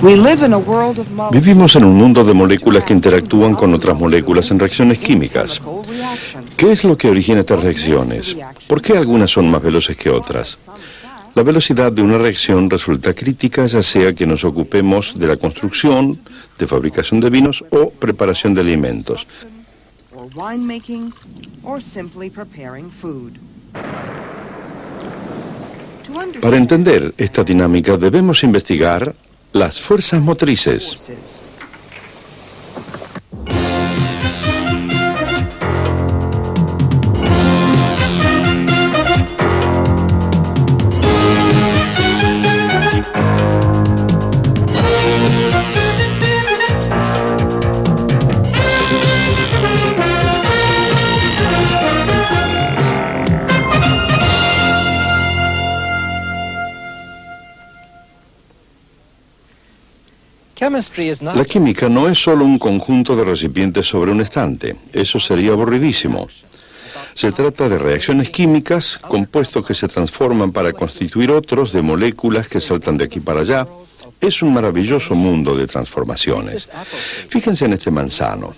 Vivimos en un mundo de moléculas que interactúan con otras moléculas en reacciones químicas. ¿Qué es lo que origina estas reacciones? ¿Por qué algunas son más veloces que otras? La velocidad de una reacción resulta crítica, ya sea que nos ocupemos de la construcción, de fabricación de vinos o preparación de alimentos. Para entender esta dinámica debemos investigar las fuerzas motrices. La química no es solo un conjunto de recipientes sobre un estante. Eso sería aburridísimo. Se trata de reacciones químicas, compuestos que se transforman para constituir otros, de moléculas que saltan de aquí para allá. Es un maravilloso mundo de transformaciones. Fíjense en este manzano.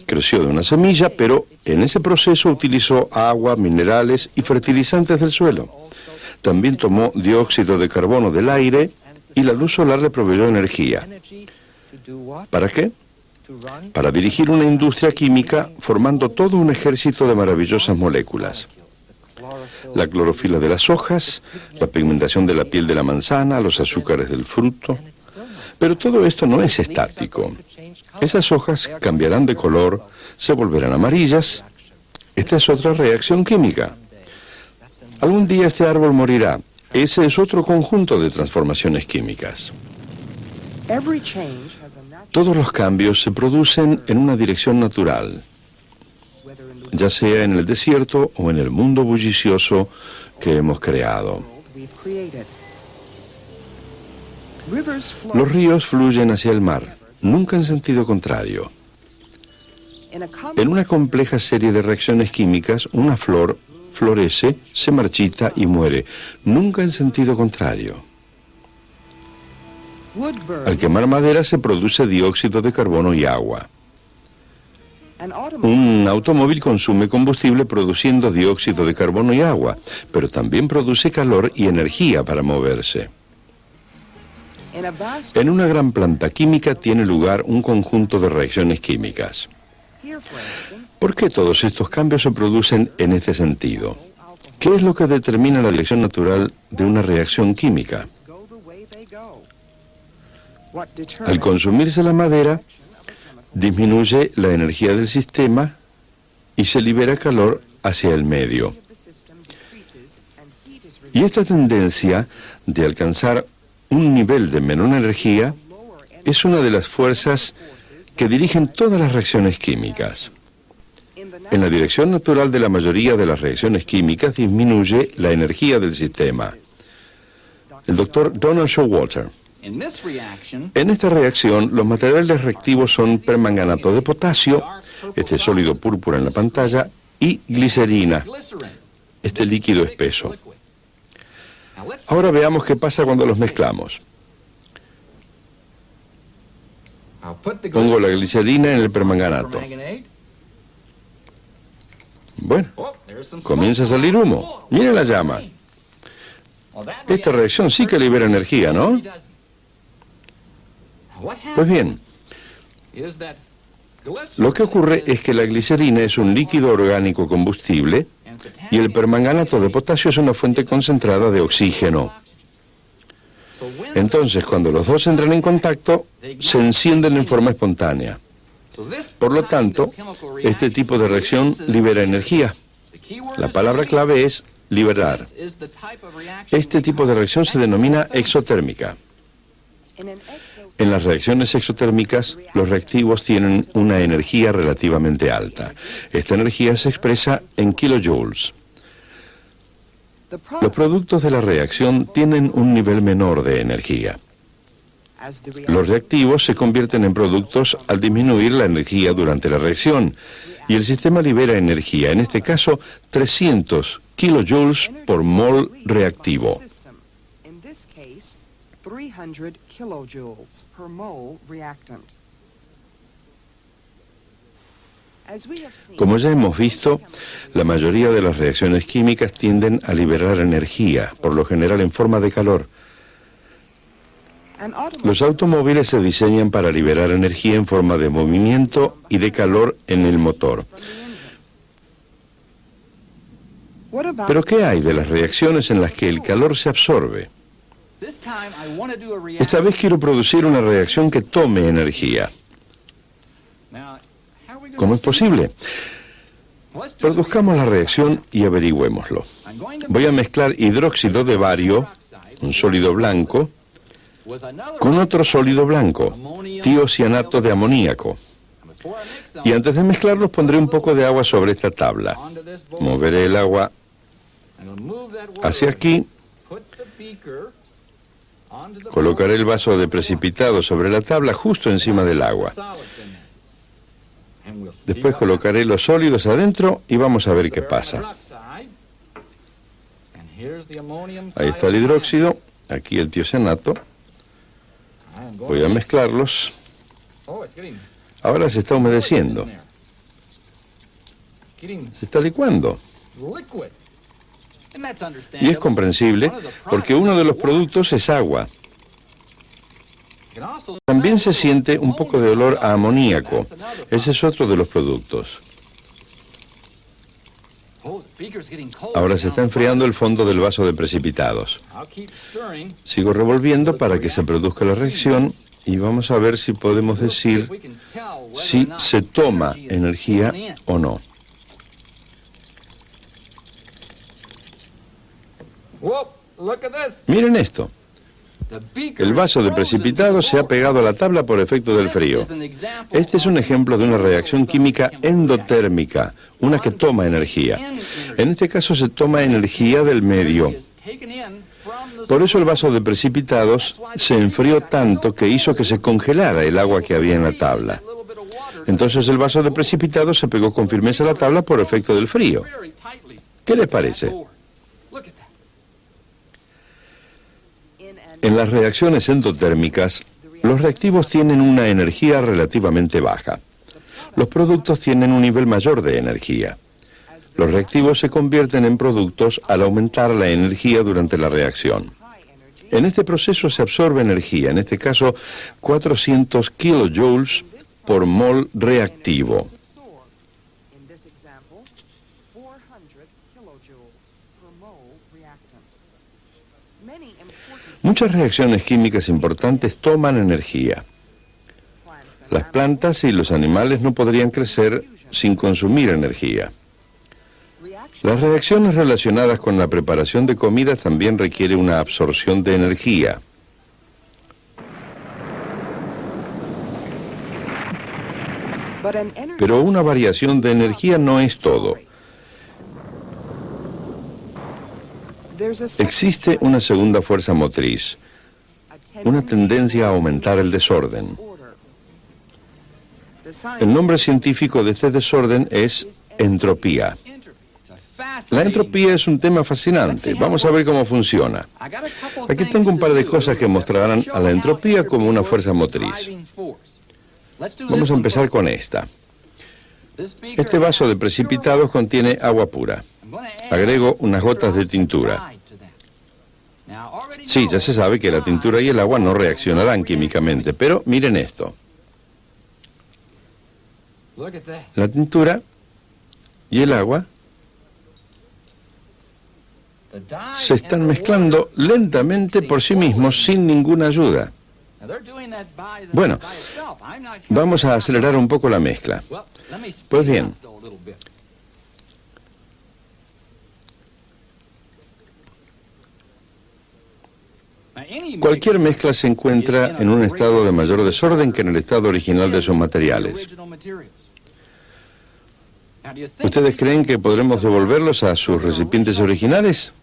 Creció de una semilla, pero en ese proceso utilizó agua, minerales y fertilizantes del suelo. También tomó dióxido de carbono del aire y la luz solar le proveyó energía. ¿Para qué? Para dirigir una industria química formando todo un ejército de maravillosas moléculas. La clorofila de las hojas, la pigmentación de la piel de la manzana, los azúcares del fruto. Pero todo esto no es estático. Esas hojas cambiarán de color, se volverán amarillas. Esta es otra reacción química. Algún día este árbol morirá. Ese es otro conjunto de transformaciones químicas. Todos los cambios se producen en una dirección natural, ya sea en el desierto o en el mundo bullicioso que hemos creado. Los ríos fluyen hacia el mar, nunca en sentido contrario. En una compleja serie de reacciones químicas, una flor florece, se marchita y muere, nunca en sentido contrario. Al quemar madera se produce dióxido de carbono y agua. Un automóvil consume combustible produciendo dióxido de carbono y agua, pero también produce calor y energía para moverse. En una gran planta química tiene lugar un conjunto de reacciones químicas. ¿Por qué todos estos cambios se producen en este sentido? ¿Qué es lo que determina la dirección natural de una reacción química? Al consumirse la madera, disminuye la energía del sistema y se libera calor hacia el medio. Y esta tendencia de alcanzar un nivel de menor energía es una de las fuerzas que dirigen todas las reacciones químicas. En la dirección natural de la mayoría de las reacciones químicas disminuye la energía del sistema. El doctor Donald Showalter. En esta reacción, los materiales reactivos son permanganato de potasio, este sólido púrpura en la pantalla, y glicerina, este líquido espeso. Ahora veamos qué pasa cuando los mezclamos. Pongo la glicerina en el permanganato. Bueno, comienza a salir humo. Miren la llama. Esta reacción sí que libera energía, ¿no? Pues bien, lo que ocurre es que la glicerina es un líquido orgánico combustible y el permanganato de potasio es una fuente concentrada de oxígeno. Entonces, cuando los dos entran en contacto, se encienden en forma espontánea. Por lo tanto, este tipo de reacción libera energía. La palabra clave es liberar. Este tipo de reacción se denomina exotérmica. En las reacciones exotérmicas, los reactivos tienen una energía relativamente alta. Esta energía se expresa en kilojoules. Los productos de la reacción tienen un nivel menor de energía. Los reactivos se convierten en productos al disminuir la energía durante la reacción y el sistema libera energía, en este caso 300 kilojoules por mol reactivo. 300 kilojoules per mole reactant. Como ya hemos visto, la mayoría de las reacciones químicas tienden a liberar energía, por lo general en forma de calor. Los automóviles se diseñan para liberar energía en forma de movimiento y de calor en el motor. Pero ¿qué hay de las reacciones en las que el calor se absorbe? Esta vez quiero producir una reacción que tome energía. ¿Cómo es posible? Produzcamos la reacción y averigüémoslo. Voy a mezclar hidróxido de bario, un sólido blanco, con otro sólido blanco, tiocianato de amoníaco. Y antes de mezclarlos pondré un poco de agua sobre esta tabla. Moveré el agua hacia aquí. Colocaré el vaso de precipitado sobre la tabla justo encima del agua. Después colocaré los sólidos adentro y vamos a ver qué pasa. Ahí está el hidróxido, aquí el tiocianato. Voy a mezclarlos. Ahora se está humedeciendo. Se está licuando. Y es comprensible porque uno de los productos es agua. También se siente un poco de olor a amoníaco. Ese es otro de los productos. Ahora se está enfriando el fondo del vaso de precipitados. Sigo revolviendo para que se produzca la reacción y vamos a ver si podemos decir si se toma energía o no. Miren esto. El vaso de precipitado se ha pegado a la tabla por efecto del frío. Este es un ejemplo de una reacción química endotérmica, una que toma energía. En este caso se toma energía del medio. Por eso el vaso de precipitados se enfrió tanto que hizo que se congelara el agua que había en la tabla. Entonces el vaso de precipitados se pegó con firmeza a la tabla por efecto del frío. ¿Qué les parece? En las reacciones endotérmicas, los reactivos tienen una energía relativamente baja. Los productos tienen un nivel mayor de energía. Los reactivos se convierten en productos al aumentar la energía durante la reacción. En este proceso se absorbe energía, en este caso 400 kilojoules por mol reactivo. Muchas reacciones químicas importantes toman energía. Las plantas y los animales no podrían crecer sin consumir energía. Las reacciones relacionadas con la preparación de comidas también requieren una absorción de energía. Pero una variación de energía no es todo. Existe una segunda fuerza motriz, una tendencia a aumentar el desorden. El nombre científico de este desorden es entropía. La entropía es un tema fascinante. Vamos a ver cómo funciona. Aquí tengo un par de cosas que mostrarán a la entropía como una fuerza motriz. Vamos a empezar con esta. Este vaso de precipitados contiene agua pura. Agrego unas gotas de tintura. Sí, ya se sabe que la tintura y el agua no reaccionarán químicamente, pero miren esto. La tintura y el agua se están mezclando lentamente por sí mismos sin ninguna ayuda. Bueno, vamos a acelerar un poco la mezcla. Pues bien, cualquier mezcla se encuentra en un estado de mayor desorden que en el estado original de sus materiales. ¿Ustedes creen que podremos devolverlos a sus recipientes originales?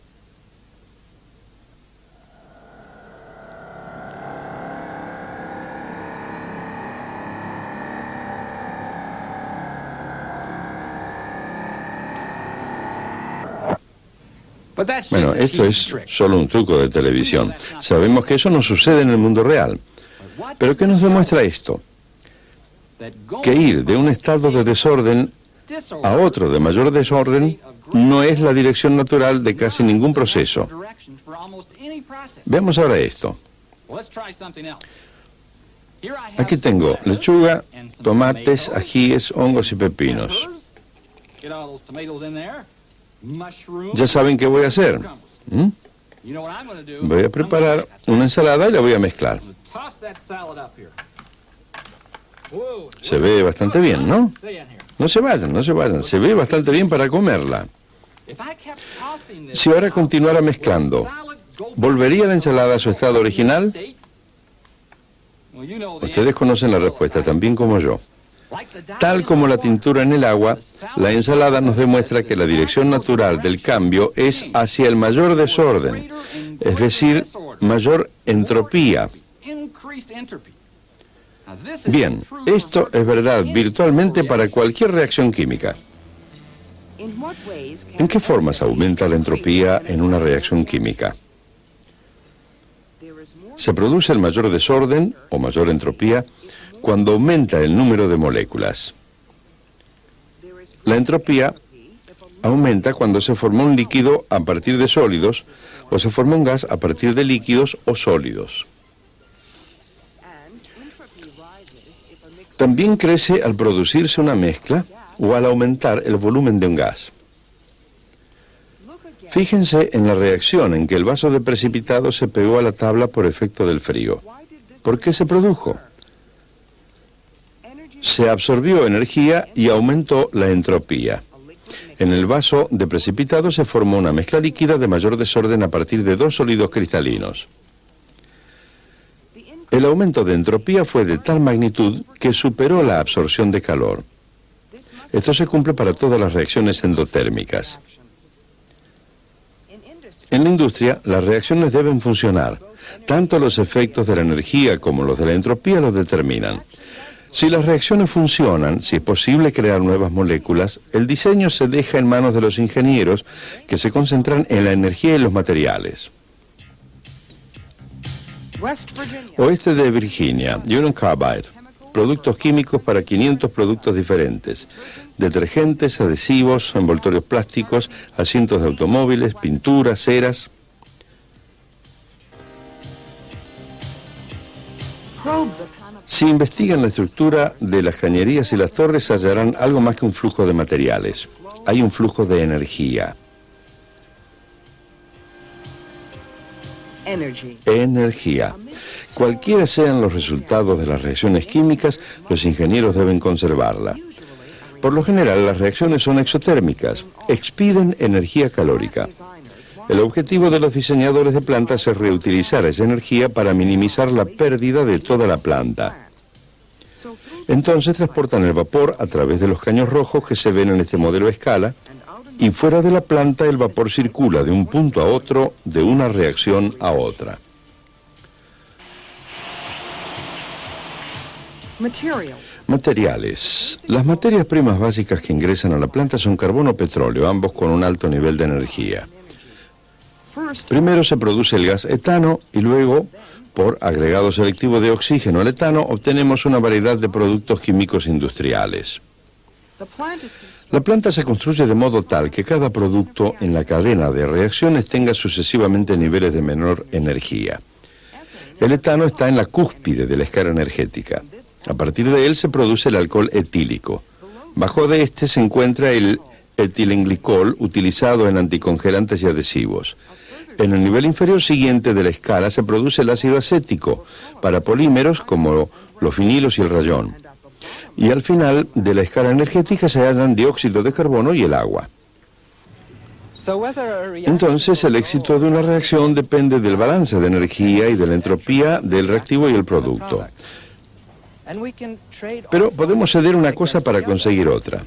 Bueno, esto es solo un truco de televisión. Sabemos que eso no sucede en el mundo real. ¿Pero qué nos demuestra esto? Que ir de un estado de desorden a otro de mayor desorden no es la dirección natural de casi ningún proceso. Veamos ahora esto. Aquí tengo lechuga, tomates, ajíes, hongos y pepinos. Ya saben qué voy a hacer. Voy a preparar una ensalada y la voy a mezclar. Se ve bastante bien, ¿no? No se vayan, no se vayan. Se ve bastante bien para comerla. Si ahora continuara mezclando, ¿volvería la ensalada a su estado original? Ustedes conocen la respuesta, también como yo. Tal como la tintura en el agua, la ensalada nos demuestra que la dirección natural del cambio es hacia el mayor desorden, es decir, mayor entropía. Bien, esto es verdad virtualmente para cualquier reacción química. ¿En qué formas aumenta la entropía en una reacción química? Se produce el mayor desorden o mayor entropía cuando aumenta el número de moléculas. La entropía aumenta cuando se forma un líquido a partir de sólidos o se forma un gas a partir de líquidos o sólidos. También crece al producirse una mezcla o al aumentar el volumen de un gas. Fíjense en la reacción en que el vaso de precipitado se pegó a la tabla por efecto del frío. ¿Por qué se produjo? Se absorbió energía y aumentó la entropía. En el vaso de precipitado se formó una mezcla líquida de mayor desorden a partir de dos sólidos cristalinos. El aumento de entropía fue de tal magnitud que superó la absorción de calor. Esto se cumple para todas las reacciones endotérmicas. En la industria, las reacciones deben funcionar. Tanto los efectos de la energía como los de la entropía los determinan. Si las reacciones funcionan, si es posible crear nuevas moléculas, el diseño se deja en manos de los ingenieros que se concentran en la energía y los materiales. Oeste de Virginia, Union Carbide. Productos químicos para 500 productos diferentes. Detergentes, adhesivos, envoltorios plásticos, asientos de automóviles, pinturas, ceras. Si investigan la estructura de las cañerías y las torres, hallarán algo más que un flujo de materiales. Hay un flujo de energía. Energía. Cualquiera sean los resultados de las reacciones químicas, los ingenieros deben conservarla. Por lo general, las reacciones son exotérmicas, expiden energía calórica. El objetivo de los diseñadores de plantas es reutilizar esa energía para minimizar la pérdida de toda la planta. Entonces transportan el vapor a través de los caños rojos que se ven en este modelo a escala, y fuera de la planta el vapor circula de un punto a otro, de una reacción a otra. Materiales. Las materias primas básicas que ingresan a la planta son carbono o petróleo, ambos con un alto nivel de energía. Primero se produce el gas etano y luego, por agregado selectivo de oxígeno al etano, obtenemos una variedad de productos químicos industriales. La planta se construye de modo tal que cada producto en la cadena de reacciones tenga sucesivamente niveles de menor energía. El etano está en la cúspide de la escala energética. A partir de él se produce el alcohol etílico. Bajo de este se encuentra el etilenglicol utilizado en anticongelantes y adhesivos. En el nivel inferior siguiente de la escala se produce el ácido acético para polímeros como los vinilos y el rayón. Y al final de la escala energética se hallan dióxido de carbono y el agua. Entonces, el éxito de una reacción depende del balance de energía y de la entropía del reactivo y el producto. Pero podemos ceder una cosa para conseguir otra.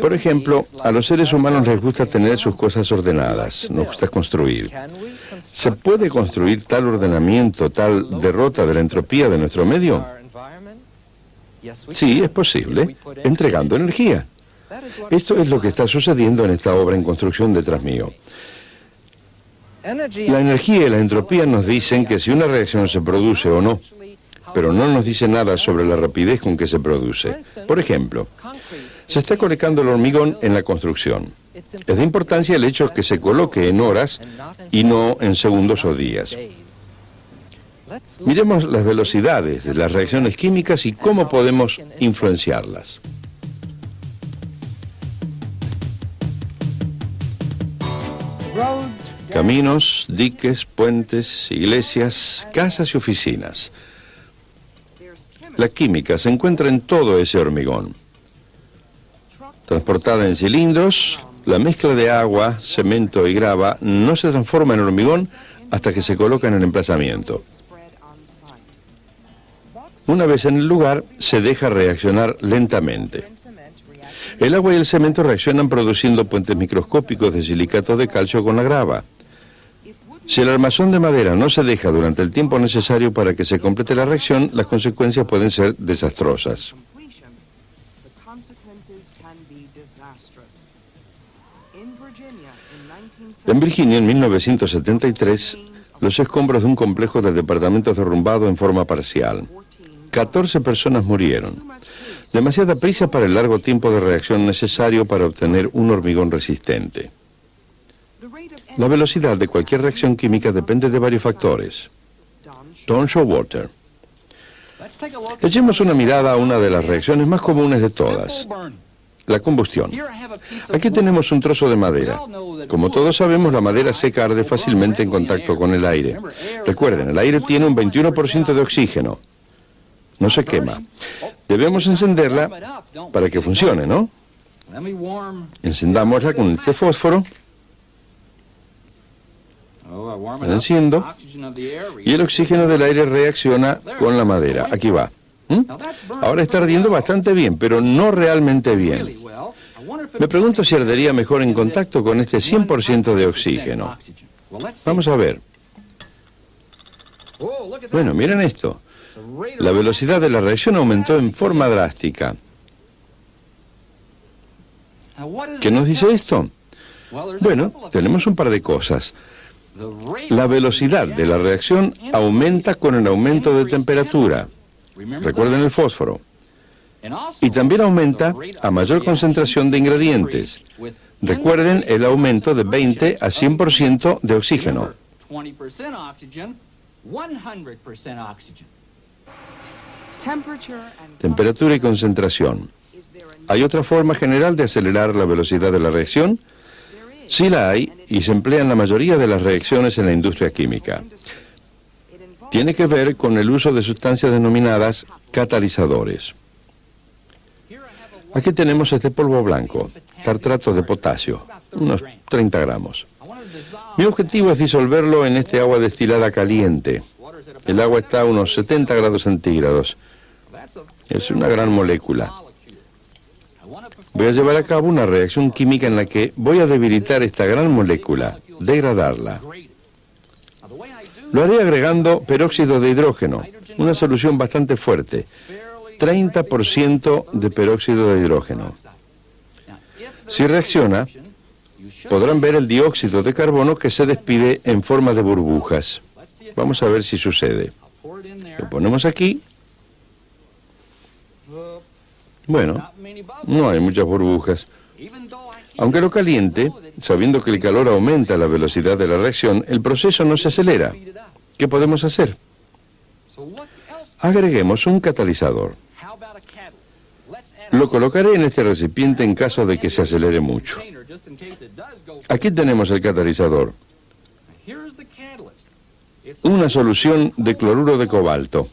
Por ejemplo, a los seres humanos les gusta tener sus cosas ordenadas, nos gusta construir. ¿Se puede construir tal ordenamiento, tal derrota de la entropía de nuestro medio? Sí, es posible, entregando energía. Esto es lo que está sucediendo en esta obra en construcción detrás mío. La energía y la entropía nos dicen que si una reacción se produce o no, pero no nos dice nada sobre la rapidez con que se produce. Por ejemplo, se está colocando el hormigón en la construcción. Es de importancia el hecho que se coloque en horas y no en segundos o días. Miremos las velocidades de las reacciones químicas y cómo podemos influenciarlas. Caminos, diques, puentes, iglesias, casas y oficinas. La química se encuentra en todo ese hormigón. Transportada en cilindros, la mezcla de agua, cemento y grava no se transforma en hormigón hasta que se coloca en el emplazamiento. Una vez en el lugar, se deja reaccionar lentamente. El agua y el cemento reaccionan produciendo puentes microscópicos de silicato de calcio con la grava. Si el armazón de madera no se deja durante el tiempo necesario para que se complete la reacción, las consecuencias pueden ser desastrosas. En Virginia, en 1973, los escombros de un complejo de departamentos derrumbado en forma parcial. 14 personas murieron. Demasiada prisa para el largo tiempo de reacción necesario para obtener un hormigón resistente. La velocidad de cualquier reacción química depende de varios factores. Don Showalter. Echemos una mirada a una de las reacciones más comunes de todas, la combustión. Aquí tenemos un trozo de madera. Como todos sabemos, la madera seca arde fácilmente en contacto con el aire. Recuerden, el aire tiene un 21% de oxígeno. No se quema. Debemos encenderla para que funcione, ¿no? Encendámosla con este fósforo. La enciendo y el oxígeno del aire reacciona con la madera. Aquí va. Ahora está ardiendo bastante bien, pero no realmente bien. Me pregunto si ardería mejor en contacto con este 100% de oxígeno. Vamos a ver. Bueno, miren esto. La velocidad de la reacción aumentó en forma drástica. ¿Qué nos dice esto? Bueno, tenemos un par de cosas. La velocidad de la reacción aumenta con el aumento de temperatura. Recuerden el fósforo. Y también aumenta a mayor concentración de ingredientes. Recuerden el aumento de 20 a 100% de oxígeno. Temperatura y concentración. ¿Hay otra forma general de acelerar la velocidad de la reacción? Sí la hay, y se emplea en la mayoría de las reacciones en la industria química. Tiene que ver con el uso de sustancias denominadas catalizadores. Aquí tenemos este polvo blanco, tartrato de potasio, unos 30 gramos. Mi objetivo es disolverlo en este agua destilada caliente. El agua está a unos 70 grados centígrados. Es una gran molécula. Voy a llevar a cabo una reacción química en la que voy a debilitar esta gran molécula, degradarla. Lo haré agregando peróxido de hidrógeno, una solución bastante fuerte, 30% de peróxido de hidrógeno. Si reacciona, podrán ver el dióxido de carbono que se despide en forma de burbujas. Vamos a ver si sucede. Lo ponemos aquí. Bueno, no hay muchas burbujas. Aunque lo caliente, sabiendo que el calor aumenta la velocidad de la reacción, el proceso no se acelera. ¿Qué podemos hacer? Agreguemos un catalizador. Lo colocaré en este recipiente en caso de que se acelere mucho. Aquí tenemos el catalizador. Una solución de cloruro de cobalto.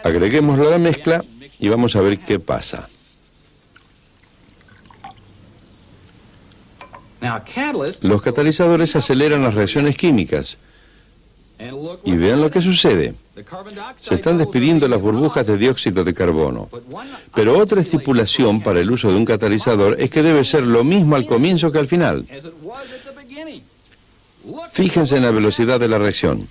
Agreguémoslo a la mezcla y vamos a ver qué pasa. Los catalizadores aceleran las reacciones químicas. Y vean lo que sucede. Se están despidiendo las burbujas de dióxido de carbono. Pero otra estipulación para el uso de un catalizador es que debe ser lo mismo al comienzo que al final. Fíjense en la velocidad de la reacción.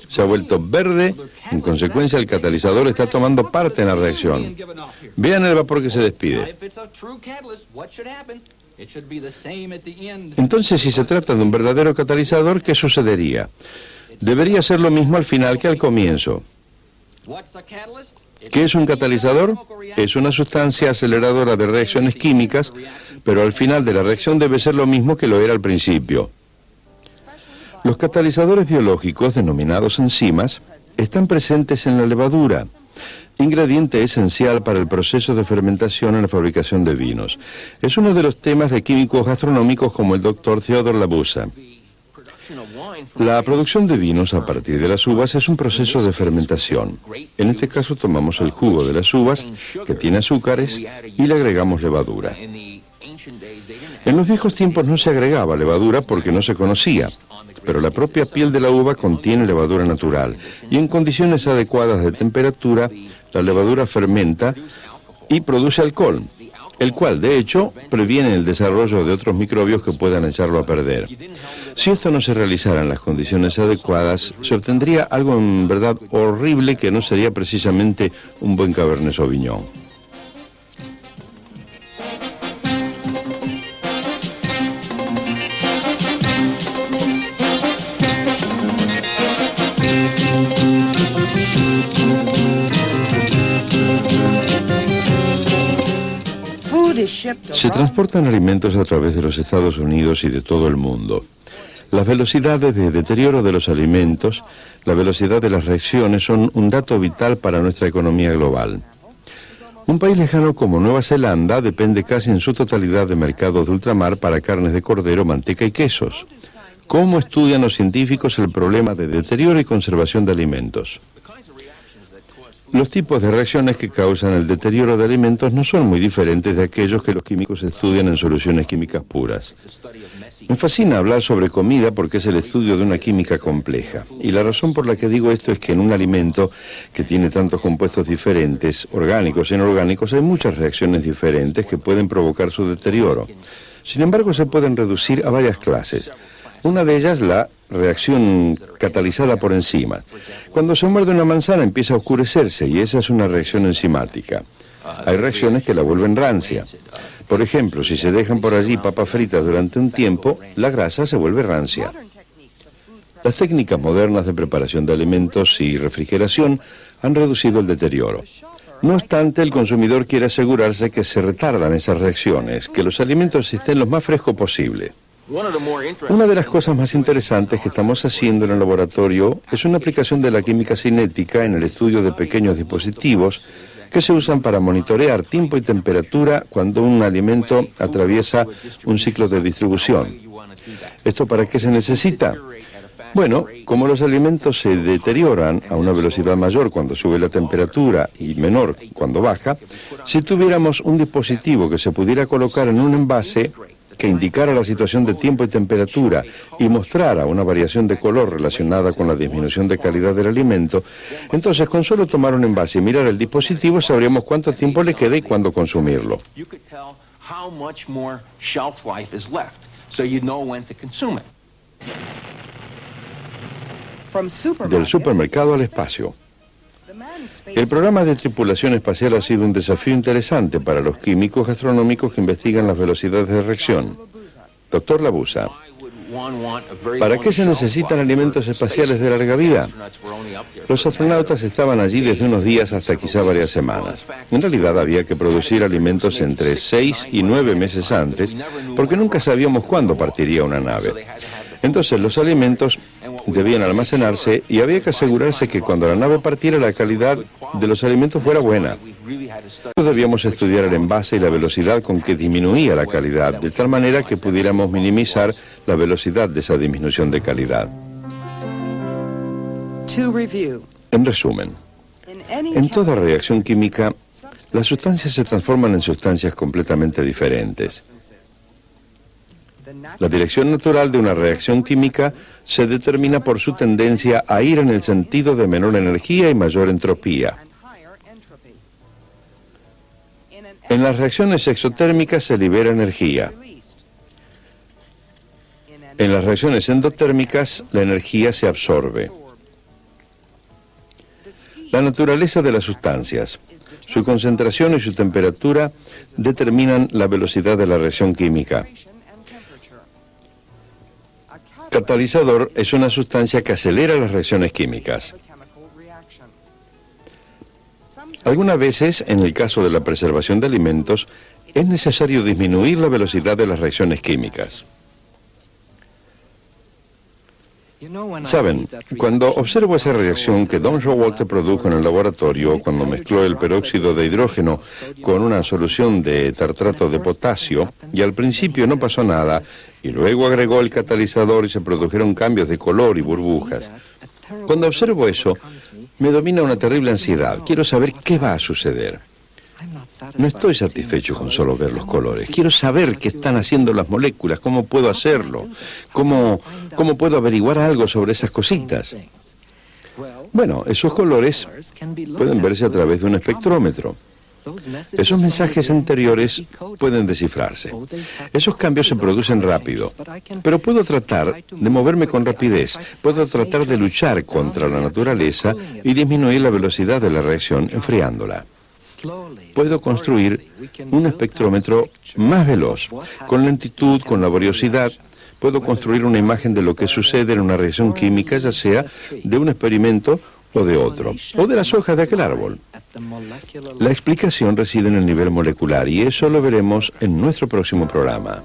Se ha vuelto verde, en consecuencia el catalizador está tomando parte en la reacción. Vean el vapor que se despide. Entonces, si se trata de un verdadero catalizador, ¿qué sucedería? Debería ser lo mismo al final que al comienzo. ¿Qué es un catalizador? Es una sustancia aceleradora de reacciones químicas, pero al final de la reacción debe ser lo mismo que lo era al principio. Los catalizadores biológicos, denominados enzimas, están presentes en la levadura, ingrediente esencial para el proceso de fermentación en la fabricación de vinos. Es uno de los temas de químicos gastronómicos como el Dr. Theodore Labuza. La producción de vinos a partir de las uvas es un proceso de fermentación. En este caso tomamos el jugo de las uvas, que tiene azúcares, y le agregamos levadura. En los viejos tiempos no se agregaba levadura porque no se conocía, pero la propia piel de la uva contiene levadura natural, y en condiciones adecuadas de temperatura, la levadura fermenta y produce alcohol, el cual, de hecho, previene el desarrollo de otros microbios que puedan echarlo a perder. Si esto no se realizara en las condiciones adecuadas, se obtendría algo en verdad horrible que no sería precisamente un buen Cabernet Sauvignon. Se transportan alimentos a través de los Estados Unidos y de todo el mundo. Las velocidades de deterioro de los alimentos, la velocidad de las reacciones son un dato vital para nuestra economía global. Un país lejano como Nueva Zelanda depende casi en su totalidad de mercados de ultramar para carnes de cordero, manteca y quesos. ¿Cómo estudian los científicos el problema de deterioro y conservación de alimentos? Los tipos de reacciones que causan el deterioro de alimentos no son muy diferentes de aquellos que los químicos estudian en soluciones químicas puras. Me fascina hablar sobre comida porque es el estudio de una química compleja. Y la razón por la que digo esto es que en un alimento que tiene tantos compuestos diferentes, orgánicos e inorgánicos, hay muchas reacciones diferentes que pueden provocar su deterioro. Sin embargo, se pueden reducir a varias clases. Una de ellas, la reacción catalizada por enzimas. Cuando se muerde una manzana empieza a oscurecerse y esa es una reacción enzimática. Hay reacciones que la vuelven rancia. Por ejemplo, si se dejan por allí papas fritas durante un tiempo, la grasa se vuelve rancia. Las técnicas modernas de preparación de alimentos y refrigeración han reducido el deterioro. No obstante, el consumidor quiere asegurarse que se retardan esas reacciones, que los alimentos estén lo más frescos posible. Una de las cosas más interesantes que estamos haciendo en el laboratorio es una aplicación de la química cinética en el estudio de pequeños dispositivos que se usan para monitorear tiempo y temperatura cuando un alimento atraviesa un ciclo de distribución. ¿Esto para qué se necesita? Bueno, como los alimentos se deterioran a una velocidad mayor cuando sube la temperatura y menor cuando baja, si tuviéramos un dispositivo que se pudiera colocar en un envase que indicara la situación de tiempo y temperatura y mostrara una variación de color relacionada con la disminución de calidad del alimento, entonces con solo tomar un envase y mirar el dispositivo sabríamos cuánto tiempo le queda y cuándo consumirlo. Del supermercado al espacio. El programa de tripulación espacial ha sido un desafío interesante para los químicos gastronómicos que investigan las velocidades de reacción. Dr. Labuza, ¿para qué se necesitan alimentos espaciales de larga vida? Los astronautas estaban allí desde unos días hasta quizá varias semanas. En realidad había que producir alimentos entre 6 y 9 meses antes, porque nunca sabíamos cuándo partiría una nave. Entonces los alimentos debían almacenarse y había que asegurarse que cuando la nave partiera la calidad de los alimentos fuera buena. Debíamos estudiar el envase y la velocidad con que disminuía la calidad, de tal manera que pudiéramos minimizar la velocidad de esa disminución de calidad. En resumen, en toda reacción química, las sustancias se transforman en sustancias completamente diferentes. La dirección natural de una reacción química se determina por su tendencia a ir en el sentido de menor energía y mayor entropía. En las reacciones exotérmicas se libera energía. En las reacciones endotérmicas la energía se absorbe. La naturaleza de las sustancias. Su concentración y su temperatura determinan la velocidad de la reacción química. Catalizador es una sustancia que acelera las reacciones químicas. Algunas veces, en el caso de la preservación de alimentos, es necesario disminuir la velocidad de las reacciones químicas. Saben, cuando observo esa reacción que Don Showalter produjo en el laboratorio cuando mezcló el peróxido de hidrógeno con una solución de tartrato de potasio, y al principio no pasó nada, y luego agregó el catalizador y se produjeron cambios de color y burbujas. Cuando observo eso, me domina una terrible ansiedad. Quiero saber qué va a suceder. No estoy satisfecho con solo ver los colores. Quiero saber qué están haciendo las moléculas, cómo puedo hacerlo, cómo puedo averiguar algo sobre esas cositas. Bueno, esos colores pueden verse a través de un espectrómetro. Esos mensajes anteriores pueden descifrarse. Esos cambios se producen rápido, pero puedo tratar de moverme con rapidez. Puedo tratar de luchar contra la naturaleza y disminuir la velocidad de la reacción enfriándola. Puedo construir un espectrómetro más veloz, con lentitud, con laboriosidad. Puedo construir una imagen de lo que sucede en una reacción química, ya sea de un experimento o de otro, o de las hojas de aquel árbol. La explicación reside en el nivel molecular y eso lo veremos en nuestro próximo programa.